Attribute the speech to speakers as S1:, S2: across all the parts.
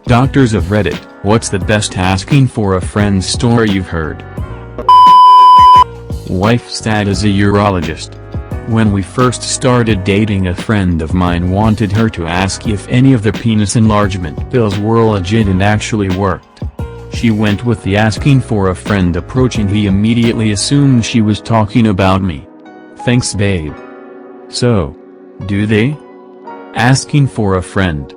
S1: Doctors of Reddit, what's the best asking for a friend story you've heard? Wife's dad is a urologist. When we first started dating, a friend of mine wanted her to ask if any of the penis enlargement pills were legit and actually worked. She went with the asking for a friend approach and he immediately assumed she was talking about me. Thanks babe. So, do they? Asking for a friend.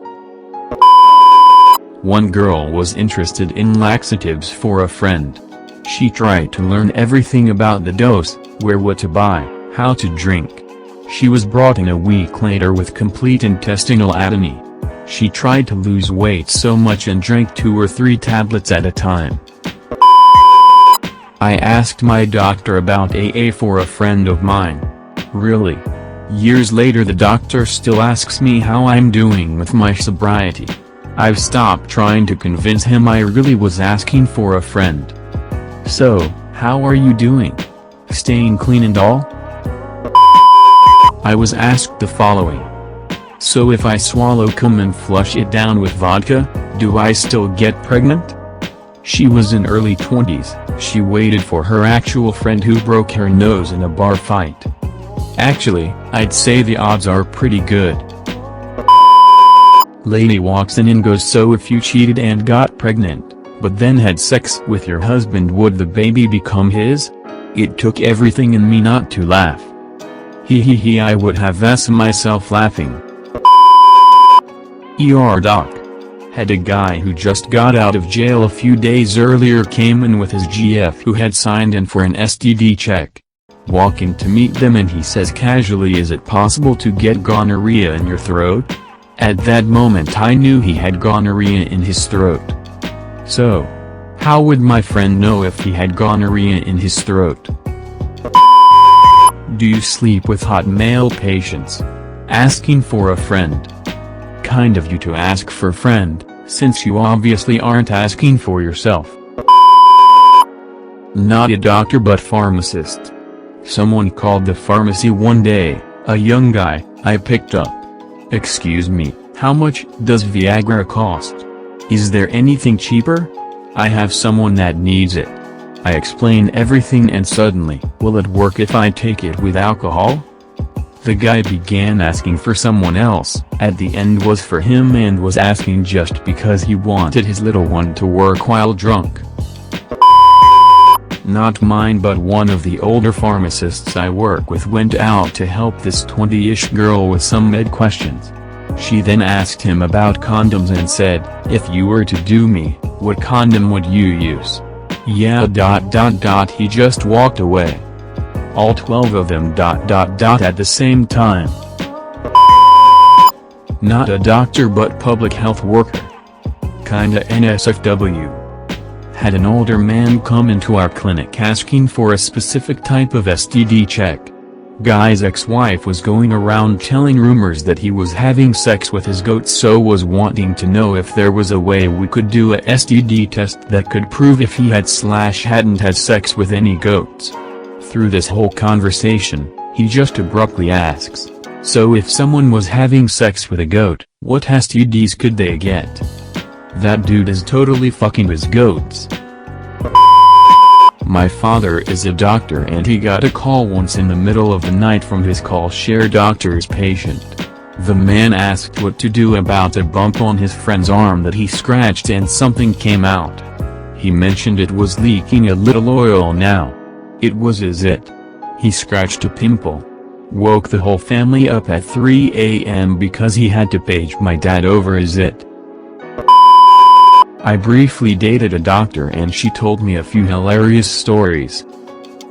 S1: One girl was interested in laxatives for a friend. She tried to learn everything about the dose, where what to buy, how to drink. She was brought in a week later with complete intestinal atony. She tried to lose weight so much and drank 2 or 3 tablets at a time. I asked my doctor about AA for a friend of mine. Really? Years later the doctor still asks me how I'm doing with my sobriety. I've stopped trying to convince him I really was asking for a friend. So, how are you doing? Staying clean and all? I was asked the following. So if I swallow cum and flush it down with vodka, do I still get pregnant? She was in early 20s, she waited for her actual friend who broke her nose in a bar fight. Actually, I'd say the odds are pretty good. Lady walks in and goes, so if you cheated and got pregnant, but then had sex with your husband, would the baby become his? It took everything in me not to laugh. He I would have asked myself laughing. ER doc. Had a guy who just got out of jail a few days earlier came in with his GF who had signed in for an STD check. Walking to meet them and he says casually, is it possible to get gonorrhea in your throat? At that moment I knew he had gonorrhea in his throat. So, how would my friend know if he had gonorrhea in his throat? Do you sleep with hot male patients? Asking for a friend. Kind of you to ask for a friend, since you obviously aren't asking for yourself. Not a doctor but pharmacist. Someone called the pharmacy one day, a young guy. I picked up. Excuse me, how much does Viagra cost? Is there anything cheaper? I have someone that needs it. I explain everything and suddenly, will it work if I take it with alcohol? The guy began asking for someone else, at the end was for him and was asking just because he wanted his little one to work while drunk. Not mine but one of the older pharmacists I work with went out to help this 20-ish girl with some med questions. She then asked him about condoms and said, if you were to do me, what condom would you use? Yeah ... he just walked away. All 12 of them ... at the same time. Not a doctor but public health worker. Kinda NSFW. Had an older man come into our clinic asking for a specific type of STD check. Guy's ex-wife was going around telling rumors that he was having sex with his goats, so was wanting to know if there was a way we could do a STD test that could prove if he had/hadn't had sex with any goats. Through this whole conversation, he just abruptly asks, so if someone was having sex with a goat, what STDs could they get? That dude is totally fucking his goats. My father is a doctor and he got a call once in the middle of the night from his call share doctor's patient. The man asked what to do about a bump on his friend's arm that he scratched and something came out. He mentioned it was leaking a little oil now. It was his it. He scratched a pimple. Woke the whole family up at 3 a.m. because he had to page my dad over his it. I briefly dated a doctor and she told me a few hilarious stories.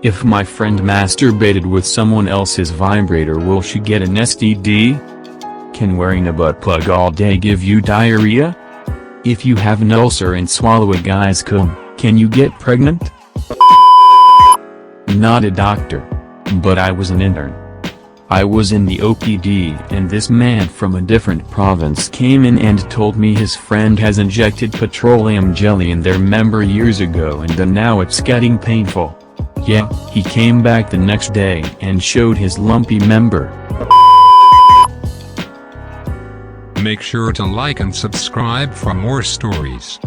S1: If my friend masturbated with someone else's vibrator, will she get an STD? Can wearing a butt plug all day give you diarrhea? If you have an ulcer and swallow a guy's cum, can you get pregnant? Not a doctor. But I was an intern. I was in the OPD and this man from a different province came in and told me his friend has injected petroleum jelly in their member years ago and now it's getting painful. Yeah, he came back the next day and showed his lumpy member.
S2: Make sure to like and subscribe for more stories.